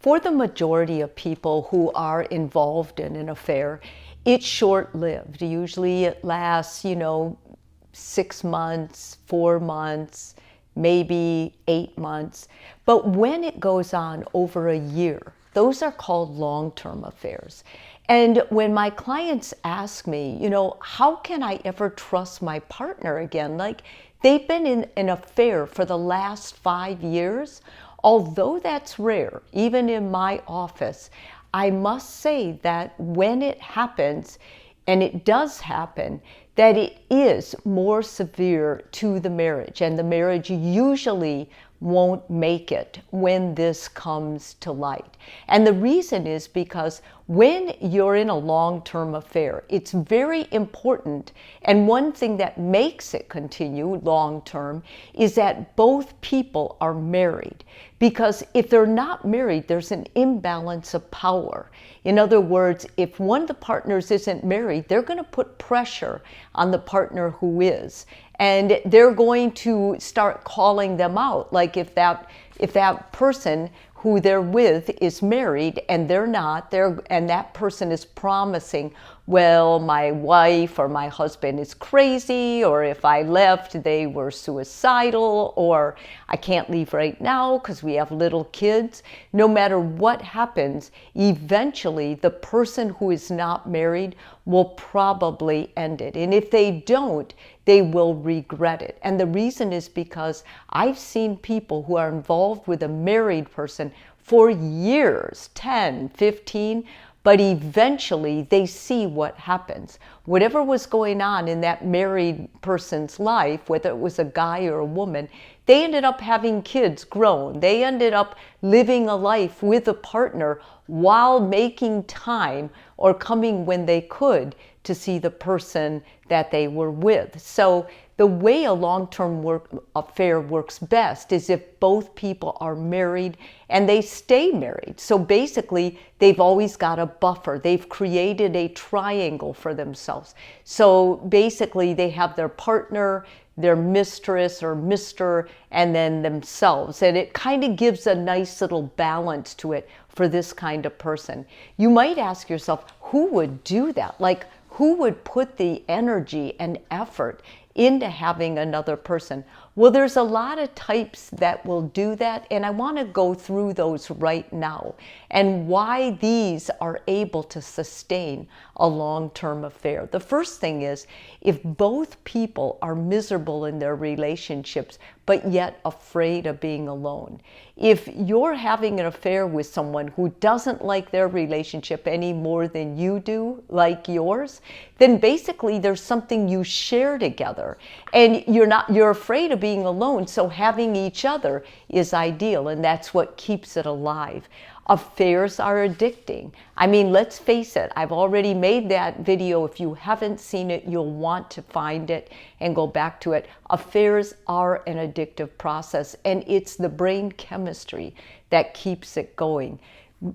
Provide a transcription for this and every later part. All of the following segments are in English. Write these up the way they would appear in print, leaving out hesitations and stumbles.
For the majority of people who are involved in an affair, it's short-lived. Usually it lasts, 6 months, 4 months, maybe 8 months. But when it goes on over a year, those are called long-term affairs. And when my clients ask me, how can I ever trust my partner again? Like, they've been in an affair for the last 5 years. Although that's rare, even in my office, I must say that when it happens, and it does happen, that it is more severe to the marriage, and the marriage usually won't make it when this comes to light. And the reason is because when you're in a long-term affair, it's very important, and one thing that makes it continue long-term is that both people are married. Because if they're not married, there's an imbalance of power. In other words, if one of the partners isn't married, they're going to put pressure on the partner who is. And they're going to start calling them out. Like if that person who they're with is married and they're not, and that person is promising, well, my wife or my husband is crazy, or if I left, they were suicidal, or I can't leave right now because we have little kids. No matter what happens, eventually the person who is not married will probably end it. And if they don't, they will regret it. And the reason is because I've seen people who are involved with a married person for years, 10, 15, but eventually they see what happens. Whatever was going on in that married person's life, whether it was a guy or a woman, they ended up having kids grown. They ended up living a life with a partner while making time or coming when they could to see the person that they were with. So the way a long-term affair works best is if both people are married and they stay married. So basically, they've always got a buffer. They've created a triangle for themselves. So basically, they have their partner, their mistress or mister, and then themselves. And it kind of gives a nice little balance to it for this kind of person. You might ask yourself, who would do that? Like, who would put the energy and effort into having another person? Well, there's a lot of types that will do that, and I want to go through those right now and why these are able to sustain a long-term affair. The first thing is, if both people are miserable in their relationships, but yet afraid of being alone. If you're having an affair with someone who doesn't like their relationship any more than you do, like yours, then basically there's something you share together, and you're afraid of being alone, so having each other is ideal, and that's what keeps it alive. Affairs are addicting. I mean, let's face it, I've already made that video. If you haven't seen it, you'll want to find it and go back to it. Affairs are an addictive process, and it's the brain chemistry that keeps it going.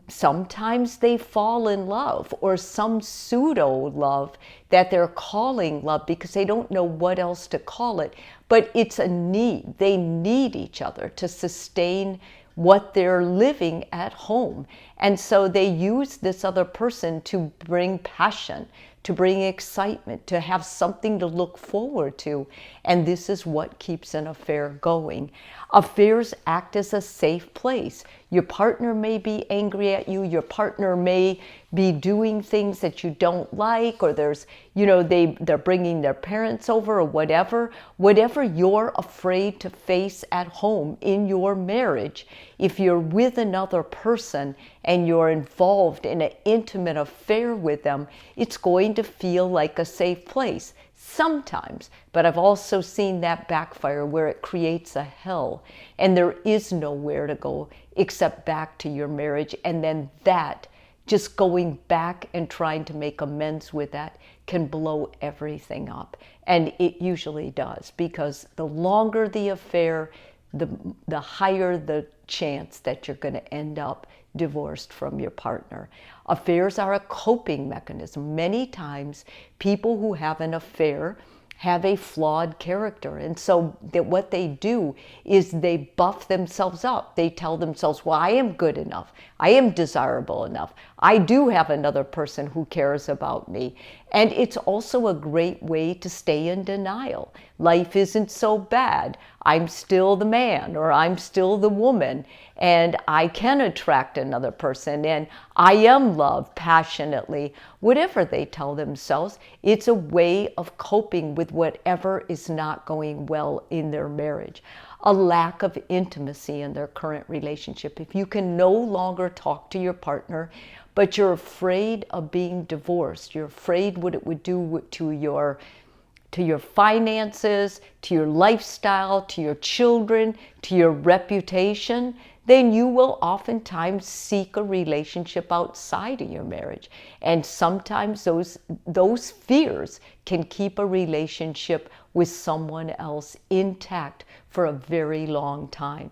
Sometimes they fall in love, or some pseudo love that they're calling love because they don't know what else to call it. But it's a need. They need each other to sustain what they're living at home. And so they use this other person to bring passion, to bring excitement, to have something to look forward to. And this is what keeps an affair going. Affairs act as a safe place. Your partner may be angry at you. Your partner may be doing things that you don't like, or there's, they're bringing their parents over, or whatever. Whatever you're afraid to face at home in your marriage, if you're with another person and you're involved in an intimate affair with them, it's going to feel like a safe place. Sometimes, but I've also seen that backfire where it creates a hell and there is nowhere to go except back to your marriage. And then that, just going back and trying to make amends with that, can blow everything up. And it usually does, because the longer the affair, the higher the chance that you're going to end up divorced from your partner. Affairs are a coping mechanism. Many times, people who have an affair have a flawed character. And so that what they do is they buff themselves up. They tell themselves, well, I am good enough. I am desirable enough. I do have another person who cares about me. And it's also a great way to stay in denial. Life isn't so bad. I'm still the man, or I'm still the woman, and I can attract another person, and I am loved passionately. Whatever they tell themselves, it's a way of coping with whatever is not going well in their marriage. A lack of intimacy in their current relationship. If you can no longer talk to your partner, but you're afraid of being divorced, you're afraid what it would do to your finances, to your lifestyle, to your children, to your reputation, then you will oftentimes seek a relationship outside of your marriage. And sometimes those fears can keep a relationship with someone else intact for a very long time.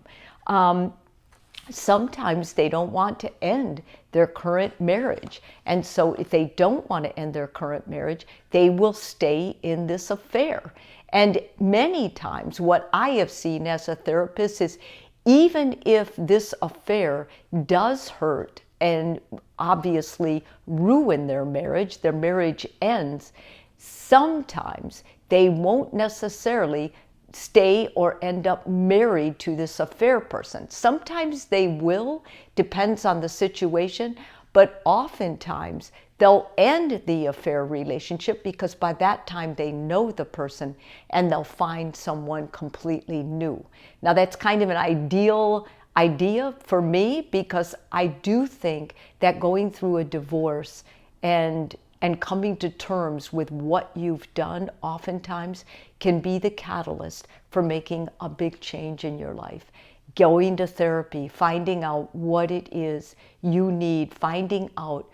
Sometimes they don't want to end their current marriage. And so if they don't want to end their current marriage, they will stay in this affair. And many times what I have seen as a therapist is, even if this affair does hurt and obviously ruin their marriage ends, sometimes they won't necessarily stay or end up married to this affair person. Sometimes they will, depends on the situation, but oftentimes they'll end the affair relationship because by that time they know the person and they'll find someone completely new. Now that's kind of an ideal idea for me, because I do think that going through a divorce and coming to terms with what you've done oftentimes can be the catalyst for making a big change in your life. Going to therapy, finding out what it is you need, finding out,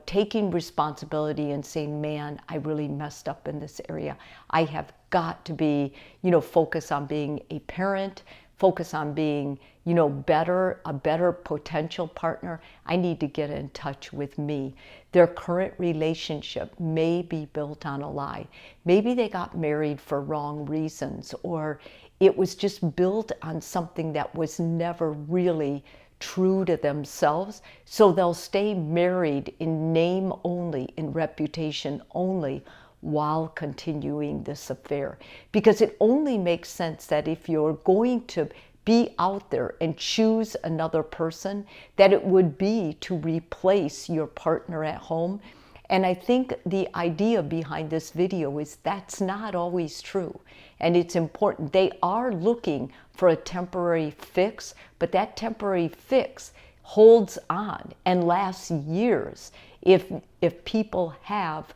taking responsibility and saying, man, I really messed up in this area. I have got to be, focus on being a parent, focus on being, a better potential partner. I need to get in touch with me. Their current relationship may be built on a lie. Maybe they got married for wrong reasons, or it was just built on something that was never really true to themselves. So they'll stay married in name only, in reputation only, while continuing this affair. Because it only makes sense that if you're going to be out there and choose another person, that it would be to replace your partner at home. And I think the idea behind this video is that's not always true. And it's important. They are looking for a temporary fix, but that temporary fix holds on and lasts years if people have,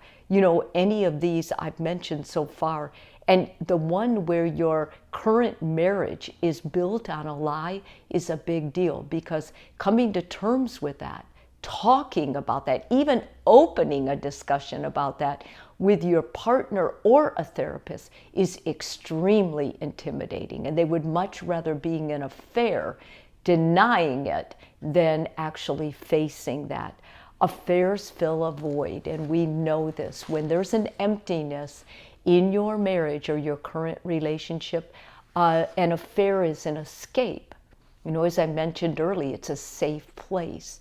any of these I've mentioned so far. And the one where your current marriage is built on a lie is a big deal, because coming to terms with that, talking about that, even opening a discussion about that with your partner or a therapist is extremely intimidating. And they would much rather being in an affair, denying it, than actually facing that. Affairs fill a void, and we know this. When there's an emptiness in your marriage or your current relationship, an affair is an escape. As I mentioned earlier, it's a safe place.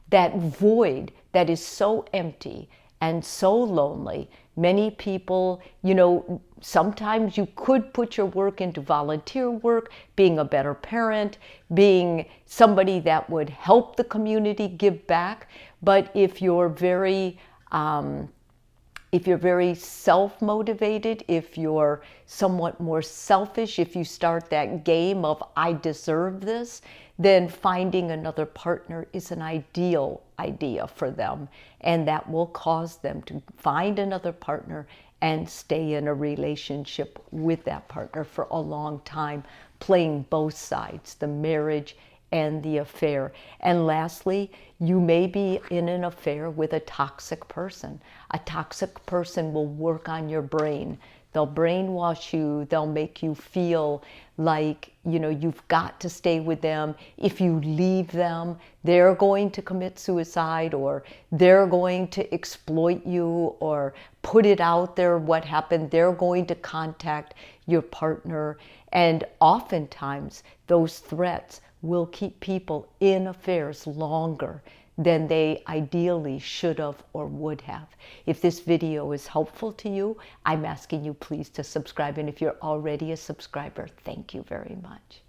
That void that is so empty and so lonely, many people, sometimes you could put your work into volunteer work, being a better parent, being somebody that would help the community give back. But if you're very self-motivated, if you're somewhat more selfish, if you start that game of I deserve this, then finding another partner is an ideal idea for them. And that will cause them to find another partner and stay in a relationship with that partner for a long time, playing both sides, the marriage and the affair. And lastly, you may be in an affair with a toxic person. A toxic person will work on your brain They'll brainwash you. They'll make you feel like, you've got to stay with them. If you leave them, they're going to commit suicide, or they're going to exploit you, or put it out there what happened. They're going to contact your partner. And oftentimes, those threats will keep people in affairs longer than they ideally should have or would have. If this video is helpful to you, I'm asking you please to subscribe. And if you're already a subscriber, thank you very much.